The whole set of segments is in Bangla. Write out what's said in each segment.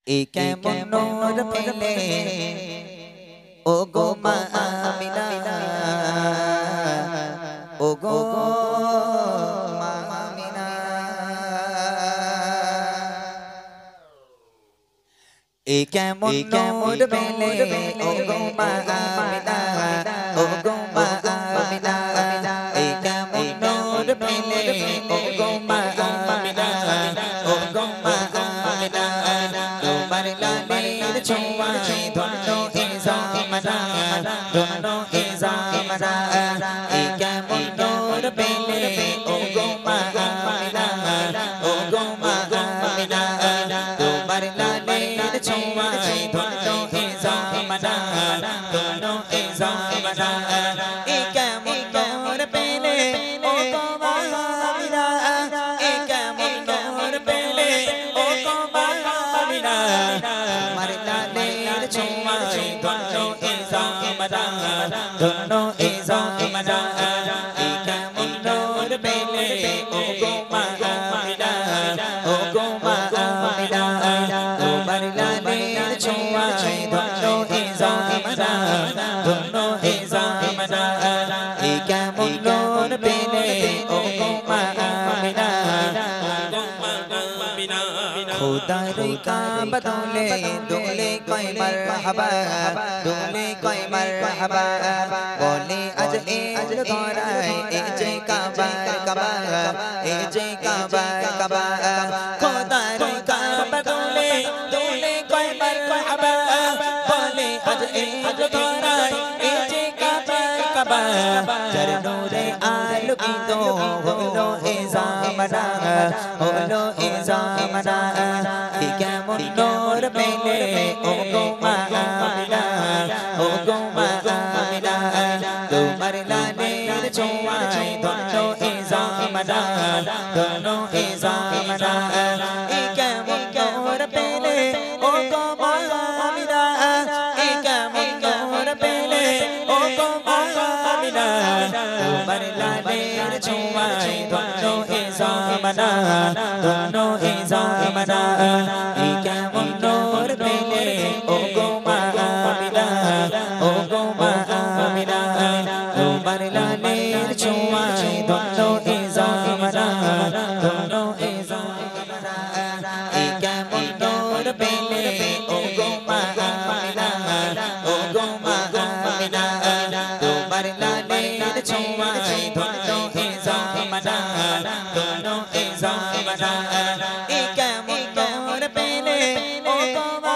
এই কেমন নূর পেলে ও গো মা আমিনা ও গো মা আমিনা এই কেমন নূর পেলে ও গো মা আমিনা ও গো মা আমিনা এই কেমন নূর পেলে ও গো মা আমিনা ও গো মা আমিনা তোমার লালের ছোঁয়ায় ধন্য এ জামানা ধন্য এ জামানা এই কেমন নূর পেলে ও গো মা আমিনা ও গো মা আমিনা তোমার লালের ছোঁয়ায় ধন্য এ জামানা ধন্য এ জামানা এই কেমন নূর পেলে ও গো মা আমিনা এই কেমন নূর পেলে ও গো মা আমিনা তোমার লালের ছোঁয়ায় ধন্য এ জামানা ধন্য এ জামানা এই কেমন নূর পেলে ও গো মা আমিনা ও গো মা আমিনা তোমার লালের ছোঁয়ায় ধন্য এ জামানা ধন্য এ জামানা এই কেমন নূর পেলে ও গো মা আমিনা खुदार काबा दोले दोले कोई मरहबा दोले कोई मरहबा बोले आज घोराए ए जे काबा काबा ए जे काबा काबा खुदार काबा दोले दोले कोई मरहबा बोले आज घोराए ए जे काबा काबा चरणों आलुकितो होलो ए जामना होलो ए जामना এই কেমন নূর পেলে ও গো মা আমিনা ও গো মা আমিনা তোমার লালের ছোঁয়ায় ধন্য এ জামানা ধন্য এ জামানা এই কেমন নূর পেলে ও গো মা আমিনা এই কেমন নূর পেলে ও গো মা আমিনা তোমার লালের ছোঁয়ায় ধন্য এ জামানা ধন্য এ জামানা এই কেমন নূর পেলে ও গো মা আমিনা ও গো মা আমিনা তোমার লালের ছোঁয়ায় ধন্য এ জামানা ধন্য এ জামানা এই কেমন নূর পেলে ও গো মা আমিনা ও গো মা আমিনা তোমার লালের ছোঁয়ায় ধন্য এ জামানা ধন্য এ জামানা এই কেমন নূর পেলে ও গো মা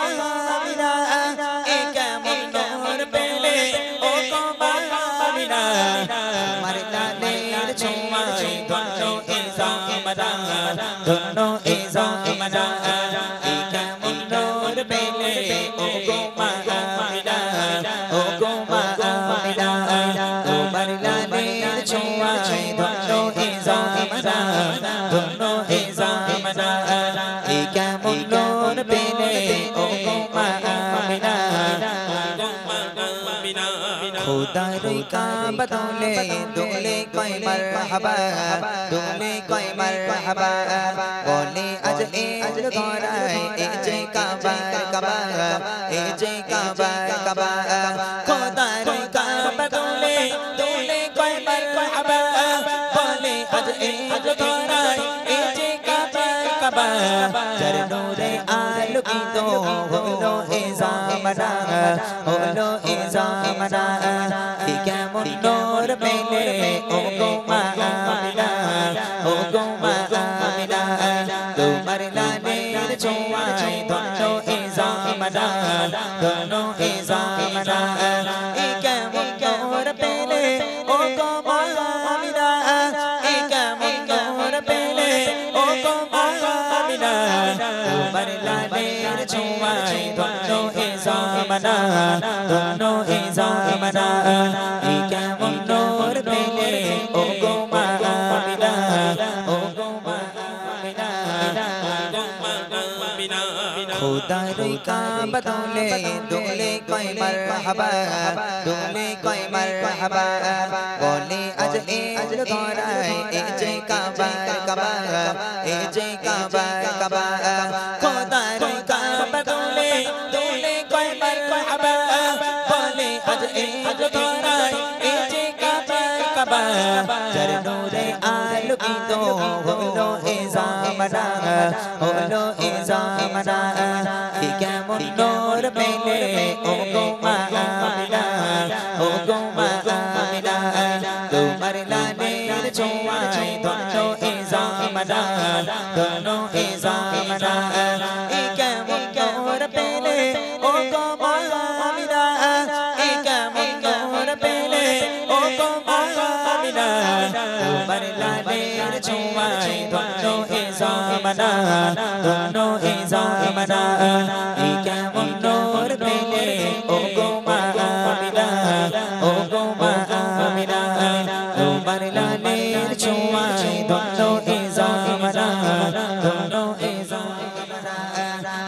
আমিনা এই কেমন নূর পেলে ও গো মা আমিনা তোমার লালের ছোঁয়ায় ধন্য এ জামানা ধন্য এ জামানা এই কেমন নূর পেলে ও গো মা আমিনা ও গো মা আমিনা তোমার লালের ছোঁয়ায় ধন্য এ জামানা ধন্য এ জামানা এই কেমন নূর পেলে ও গো মা আমিনা खुदार काबा दोले दोले कोई मरहबा दोले कोई मरहबा बोले आज घोराए ए जे काबा काबा ए जे काबा काबा खुदार काबा दोले दोले कोई मरहबा बोले आज घोराए ए जे काबा काबा चरणों आलुकितो होलो ए जामना होलो ए जामना এই কেমন নূর পেলে ও গো মা আমিনা ও গো মা আমিনা তোমার লালের ছোঁয়ায় ধন্য এ জামানা ধন্য এ জামানা এই কেমন নূর পেলে ও গো মা আমিনা এই কেমন নূর পেলে ও গো মা আমিনা তোমার লালের ছোঁয়ায় ধন্য এ জামানা ধন্য এ জামানা এই কেমন নূর পেলে ও গো মা আমিনা ও গো মা আমিনা खुदार काबा दोले दोले कोई मरहबा दोले कोई मरहबा बोले आज घोराए ए जे काबा काबा ए जे काबा काबा खुदार काबा আজ ধরাই এই যে কাবা কাবা যার নূরে আলোকিত হলো এ জামানা হলো এ জামানা কি কেমন নূর পেলে ও গো মা আমিনা ও গো মা আমিনা তোমার লালের ছোঁয়ায় ধন্য এ জামানা ধন্য এ জামানা কি কেমন নূর পেলে ও গো মা আমিনা কি কেমন নূর পেলে ও গো মা আমিনা তোমার লালের ছোঁয়ায় ধন্য এ জামানা ধন্য এ জামানা কি কেমন নূর পেলে ও গো মা আমিনা ও গো মা আমিনা তোমার লালের ছোঁয়ায় ধন্য এ জামানা ধন্য এ জামানা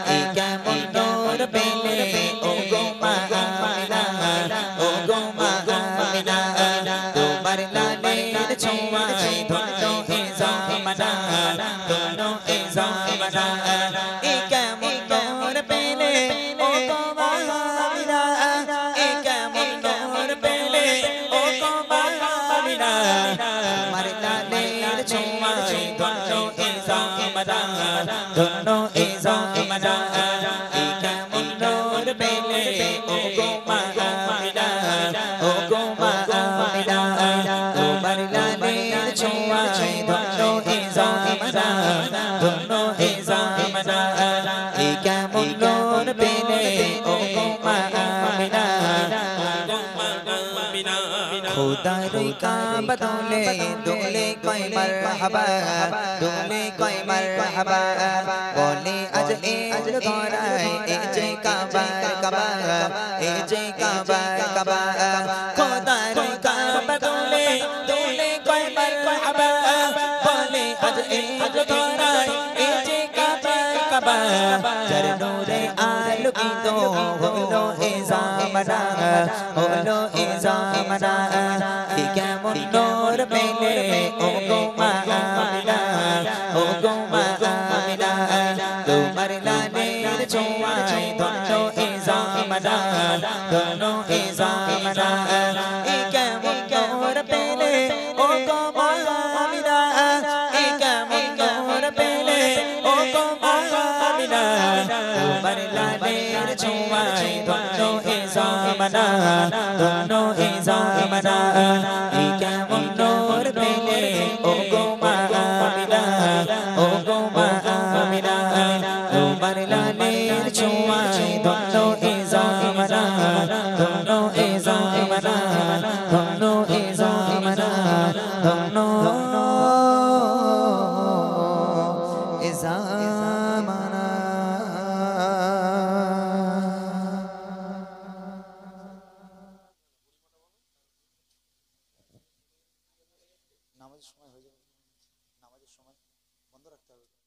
কি কেমন নূর পেলে ও গো মা আমিনা ও গো মা আমিনা তোমার লালের ছোঁয়ায় ধন্য এ জামানা ধন্য এ জামানা কি কেমন নূর পেলে ও গো মা আমিনা কি কেমন নূর পেলে ও গো মা আমিনা তোমার লালের ছোঁয়ায় ধন্য এ জামানা ধন্য এ জামানা কি কেমন নূর পেলে ও গো মা আমিনা ও গো মা আমিনা তোমার লালের ছোঁয়ায় ধন্য এ জামানা ধন্য এ জামানা কি কেমন নূর পেলে ও গো মা আমিনা খুদার কাবা দোলে দোলে কয় মারহাবা দোলে কয় মারহাবা বলে আজ এল ধরায় এ যে কাবা কাবা এ যে কাবা কাবা খুদার কাবা দোলে দোলে কয় মারহাবা বলে আজ এল ধরায় এ যে কাবা কাবা যার নূরে আলোকিত হলো এ জামানা হলো এ জামানা কি কেমন নূর পেলে ও গো মা আমিনা ও গো মা আমিনা তোমার লালের ছোঁয়ায় ধন্য এ জামানা ধন্য এ জামানা কি কেমন নূর পেলে ও গো মা আমিনা কি কেমন নূর পেলে ও গো মা আমিনা তোমার লালের ছোঁয়ায় ধন্য এ জামানা ধন্য এ জামানা কি কেমন নূর পেলে ও গো মা আমিনা ও গো মা আমিনা তোমার লালের ছোঁয়ায় ধন্য এ জামানা ধন্য এ জামানা ধন্য এ জামানা ধন্য এ জামানা নামাজের সময় হয়ে যাবে নামাজের সময় বন্ধ রাখতে হবে